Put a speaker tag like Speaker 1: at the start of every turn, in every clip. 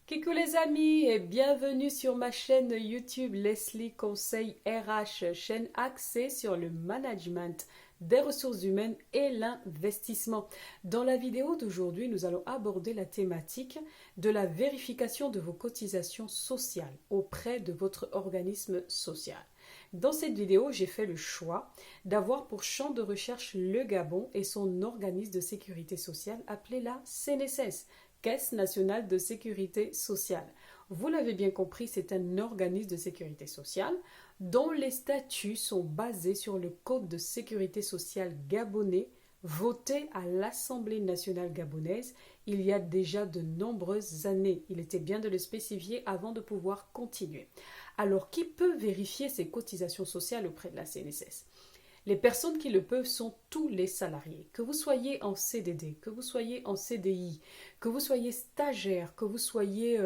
Speaker 1: Coucou les amis et bienvenue sur ma chaîne YouTube Leslie Conseil RH, chaîne axée sur le management des ressources humaines et l'investissement. Dans la vidéo d'aujourd'hui, nous allons aborder la thématique de la vérification de vos cotisations sociales auprès de votre organisme social. Dans cette vidéo, j'ai fait le choix d'avoir pour champ de recherche le Gabon et son organisme de sécurité sociale appelé la CNSS. Caisse nationale de sécurité sociale. Vous l'avez bien compris, c'est un organisme de sécurité sociale dont les statuts sont basés sur le Code de sécurité sociale gabonais voté à l'Assemblée nationale gabonaise il y a déjà de nombreuses années. Il était bien de le spécifier avant de pouvoir continuer. Alors, qui peut vérifier ses cotisations sociales auprès de la CNSS ? Les personnes qui le peuvent sont tous les salariés. Que vous soyez en CDD, que vous soyez en CDI, que vous soyez stagiaire, que vous soyez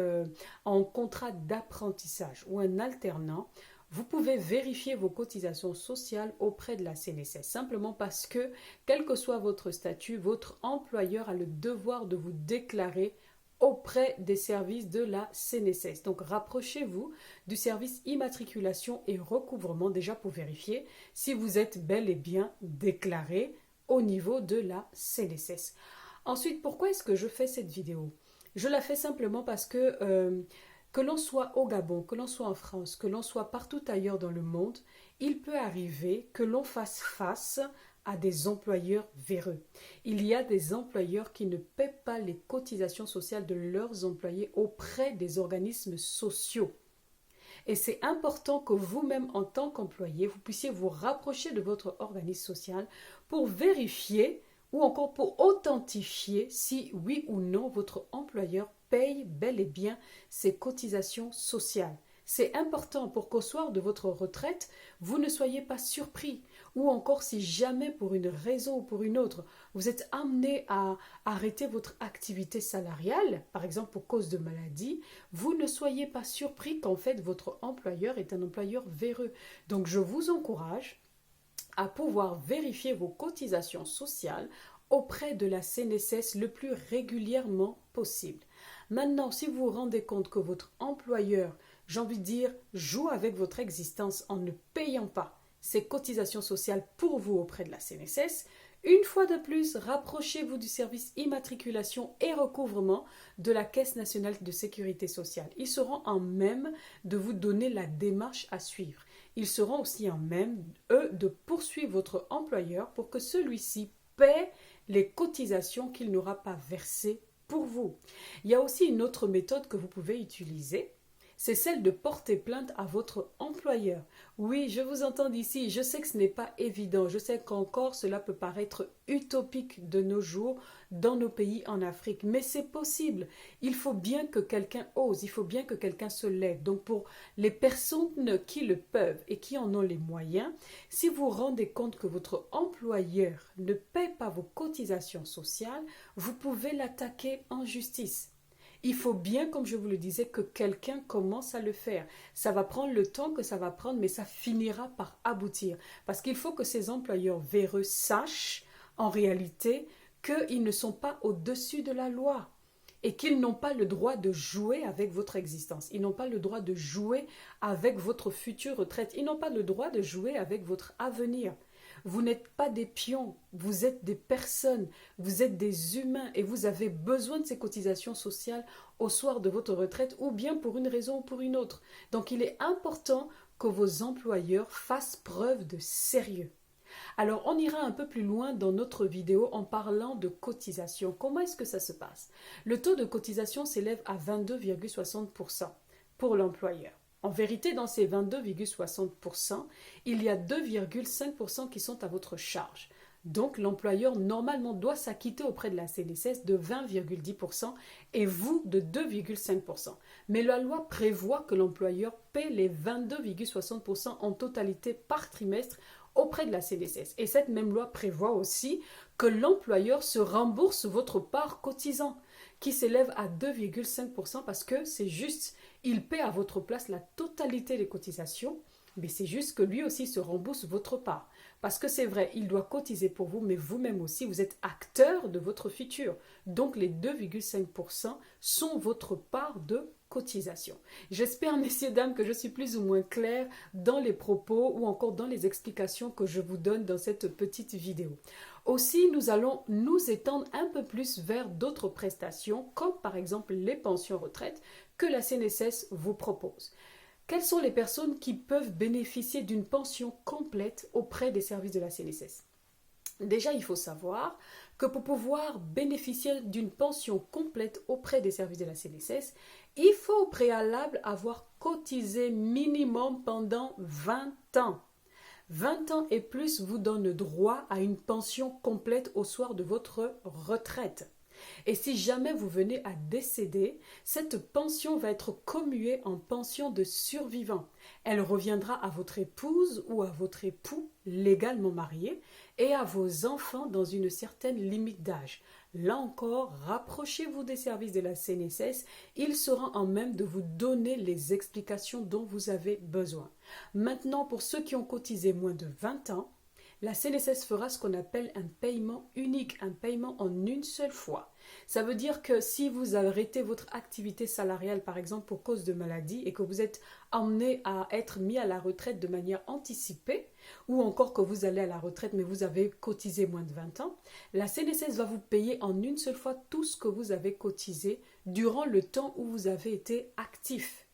Speaker 1: en contrat d'apprentissage ou un alternant, vous pouvez vérifier vos cotisations sociales auprès de la CNSS. Simplement parce que, quel que soit votre statut, votre employeur a le devoir de vous déclarer auprès des services de la CNSS. Donc, rapprochez-vous du service immatriculation et recouvrement déjà pour vérifier si vous êtes bel et bien déclaré au niveau de la CNSS. Ensuite, pourquoi est-ce que je fais cette vidéo ? Je la fais simplement parce que l'on soit au Gabon, que l'on soit en France, que l'on soit partout ailleurs dans le monde, il peut arriver que l'on fasse face à des employeurs véreux. Il y a des employeurs qui ne paient pas les cotisations sociales de leurs employés auprès des organismes sociaux. Et c'est important que vous-même, en tant qu'employé, vous puissiez vous rapprocher de votre organisme social pour vérifier ou encore pour authentifier si oui ou non votre employeur paye bel et bien ses cotisations sociales. C'est important pour qu'au soir de votre retraite, vous ne soyez pas surpris. Ou encore si jamais pour une raison ou pour une autre, vous êtes amené à arrêter votre activité salariale, par exemple pour cause de maladie, vous ne soyez pas surpris qu'en fait votre employeur est un employeur véreux. Donc je vous encourage à pouvoir vérifier vos cotisations sociales auprès de la CNSS le plus régulièrement possible. Maintenant, si vous vous rendez compte que votre employeur, j'ai envie de dire, joue avec votre existence en ne payant pas ses cotisations sociales pour vous auprès de la CNSS, une fois de plus, rapprochez-vous du service immatriculation et recouvrement de la Caisse nationale de sécurité sociale. Ils seront en même de vous donner la démarche à suivre. Ils seront aussi en même, eux, de poursuivre votre employeur pour que celui-ci paie les cotisations qu'il n'aura pas versées pour vous. Il y a aussi une autre méthode que vous pouvez utiliser. C'est celle de porter plainte à votre employeur. Oui, je vous entends d'ici, je sais que ce n'est pas évident, je sais qu'encore cela peut paraître utopique de nos jours dans nos pays en Afrique, mais c'est possible. Il faut bien que quelqu'un ose, il faut bien que quelqu'un se lève. Donc pour les personnes qui le peuvent et qui en ont les moyens, si vous vous rendez compte que votre employeur ne paie pas vos cotisations sociales, vous pouvez l'attaquer en justice. Il faut bien, comme je vous le disais, que quelqu'un commence à le faire. Ça va prendre le temps que ça va prendre, mais ça finira par aboutir. Parce qu'il faut que ces employeurs véreux sachent, en réalité, qu'ils ne sont pas au-dessus de la loi et qu'ils n'ont pas le droit de jouer avec votre existence. Ils n'ont pas le droit de jouer avec votre future retraite. Ils n'ont pas le droit de jouer avec votre avenir. Vous n'êtes pas des pions, vous êtes des personnes, vous êtes des humains et vous avez besoin de ces cotisations sociales au soir de votre retraite ou bien pour une raison ou pour une autre. Donc il est important que vos employeurs fassent preuve de sérieux. Alors on ira un peu plus loin dans notre vidéo en parlant de cotisation. Comment est-ce que ça se passe ? Le taux de cotisation s'élève à 22,60% pour l'employeur. En vérité, dans ces 22,60%, il y a 2,5% qui sont à votre charge. Donc, l'employeur, normalement, doit s'acquitter auprès de la CNSS de 20,10% et vous de 2,5%. Mais la loi prévoit que l'employeur paie les 22,60% en totalité par trimestre auprès de la CNSS. Et cette même loi prévoit aussi que l'employeur se rembourse votre part cotisant, qui s'élève à 2,5% parce que c'est juste, il paie à votre place la totalité des cotisations, mais c'est juste que lui aussi se rembourse votre part. Parce que c'est vrai, il doit cotiser pour vous, mais vous-même aussi, vous êtes acteur de votre futur. Donc les 2,5% sont votre part de cotisation. J'espère, messieurs, dames, que je suis plus ou moins claire dans les propos ou encore dans les explications que je vous donne dans cette petite vidéo. Aussi, nous allons nous étendre un peu plus vers d'autres prestations, comme par exemple les pensions retraite que la CNSS vous propose. Quelles sont les personnes qui peuvent bénéficier d'une pension complète auprès des services de la CNSS? Déjà, il faut savoir que pour pouvoir bénéficier d'une pension complète auprès des services de la CNSS, il faut au préalable avoir cotisé minimum pendant 20 ans. 20 ans et plus vous donnent droit à une pension complète au soir de votre retraite. Et si jamais vous venez à décéder, cette pension va être commuée en pension de survivant. Elle reviendra à votre épouse ou à votre époux légalement marié et à vos enfants dans une certaine limite d'âge. Là encore, rapprochez-vous des services de la CNSS, il sera en même de vous donner les explications dont vous avez besoin. Maintenant, pour ceux qui ont cotisé moins de 20 ans, la CNSS fera ce qu'on appelle un paiement unique, un paiement en une seule fois. Ça veut dire que si vous arrêtez votre activité salariale, par exemple pour cause de maladie, et que vous êtes amené à être mis à la retraite de manière anticipée, ou encore que vous allez à la retraite mais vous avez cotisé moins de 20 ans, la CNSS va vous payer en une seule fois tout ce que vous avez cotisé durant le temps où vous avez été actif.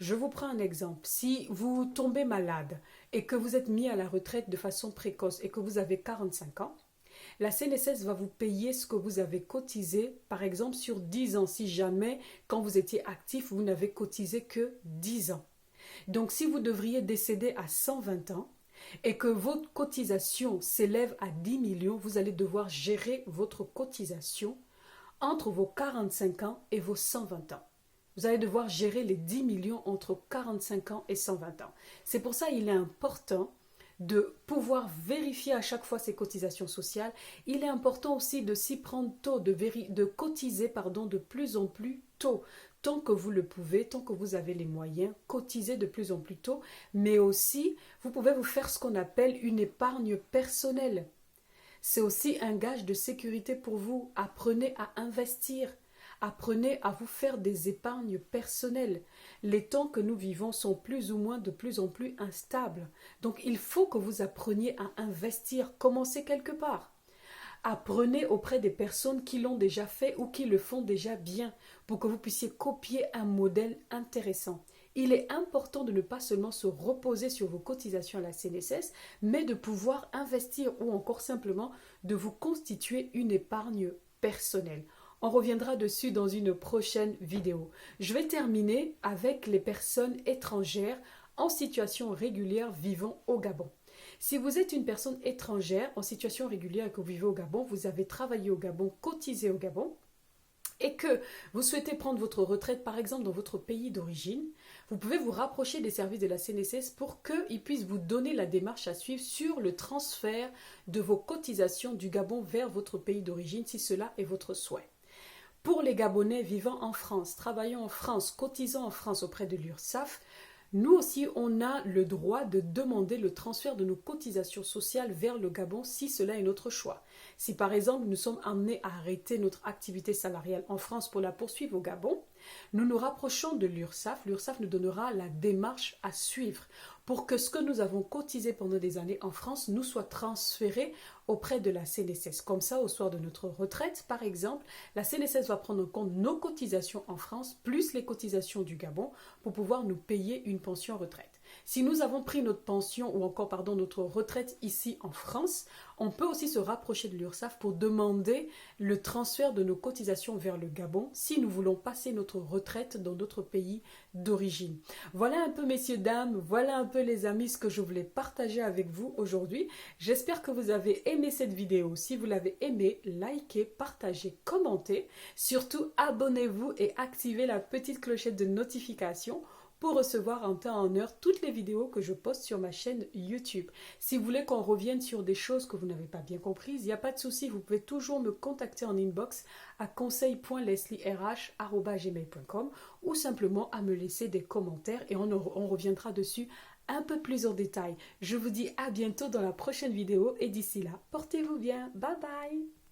Speaker 1: Je vous prends un exemple. Si vous tombez malade et que vous êtes mis à la retraite de façon précoce et que vous avez 45 ans, la CNSS va vous payer ce que vous avez cotisé, par exemple sur 10 ans, si jamais, quand vous étiez actif, vous n'avez cotisé que 10 ans. Donc, si vous devriez décéder à 120 ans et que votre cotisation s'élève à 10 millions, vous allez devoir gérer votre cotisation entre vos 45 ans et vos 120 ans. Vous allez devoir gérer les 10 millions entre 45 ans et 120 ans. C'est pour ça qu'il est important de pouvoir vérifier à chaque fois ses cotisations sociales. Il est important aussi de s'y prendre tôt, de cotiser de plus en plus tôt. Tant que vous le pouvez, tant que vous avez les moyens, cotisez de plus en plus tôt. Mais aussi, vous pouvez vous faire ce qu'on appelle une épargne personnelle. C'est aussi un gage de sécurité pour vous. Apprenez à investir. Apprenez à vous faire des épargnes personnelles. Les temps que nous vivons sont plus ou moins de plus en plus instables. Donc il faut que vous appreniez à investir. Commencez quelque part. Apprenez auprès des personnes qui l'ont déjà fait ou qui le font déjà bien pour que vous puissiez copier un modèle intéressant. Il est important de ne pas seulement se reposer sur vos cotisations à la CNSS, mais de pouvoir investir ou encore simplement de vous constituer une épargne personnelle. On reviendra dessus dans une prochaine vidéo. Je vais terminer avec les personnes étrangères en situation régulière vivant au Gabon. Si vous êtes une personne étrangère en situation régulière et que vous vivez au Gabon, vous avez travaillé au Gabon, cotisé au Gabon, et que vous souhaitez prendre votre retraite par exemple dans votre pays d'origine, vous pouvez vous rapprocher des services de la CNSS pour qu'ils puissent vous donner la démarche à suivre sur le transfert de vos cotisations du Gabon vers votre pays d'origine si cela est votre souhait. Pour les Gabonais vivant en France, travaillant en France, cotisant en France auprès de l'URSSAF, nous aussi, on a le droit de demander le transfert de nos cotisations sociales vers le Gabon si cela est notre choix. Si par exemple, nous sommes amenés à arrêter notre activité salariale en France pour la poursuivre au Gabon, nous nous rapprochons de l'URSSAF. L'URSSAF nous donnera la démarche à suivre pour que ce que nous avons cotisé pendant des années en France nous soit transféré auprès de la CNSS. Comme ça, au soir de notre retraite, par exemple, la CNSS va prendre en compte nos cotisations en France plus les cotisations du Gabon pour pouvoir nous payer une pension retraite. Si nous avons pris notre pension ou encore notre retraite ici en France, on peut aussi se rapprocher de l'URSSAF pour demander le transfert de nos cotisations vers le Gabon si nous voulons passer notre retraite dans d'autres pays d'origine. Voilà un peu messieurs, dames, voilà un peu les amis ce que je voulais partager avec vous aujourd'hui. J'espère que vous avez aimé cette vidéo. Si vous l'avez aimé, likez, partagez, commentez. Surtout abonnez-vous et activez la petite clochette de notification pour recevoir en temps et en heure toutes les vidéos que je poste sur ma chaîne YouTube. Si vous voulez qu'on revienne sur des choses que vous n'avez pas bien comprises, il n'y a pas de souci, vous pouvez toujours me contacter en inbox à conseil.leslierh@gmail.com ou simplement à me laisser des commentaires et on reviendra dessus un peu plus en détail. Je vous dis à bientôt dans la prochaine vidéo et d'ici là, portez-vous bien. Bye bye!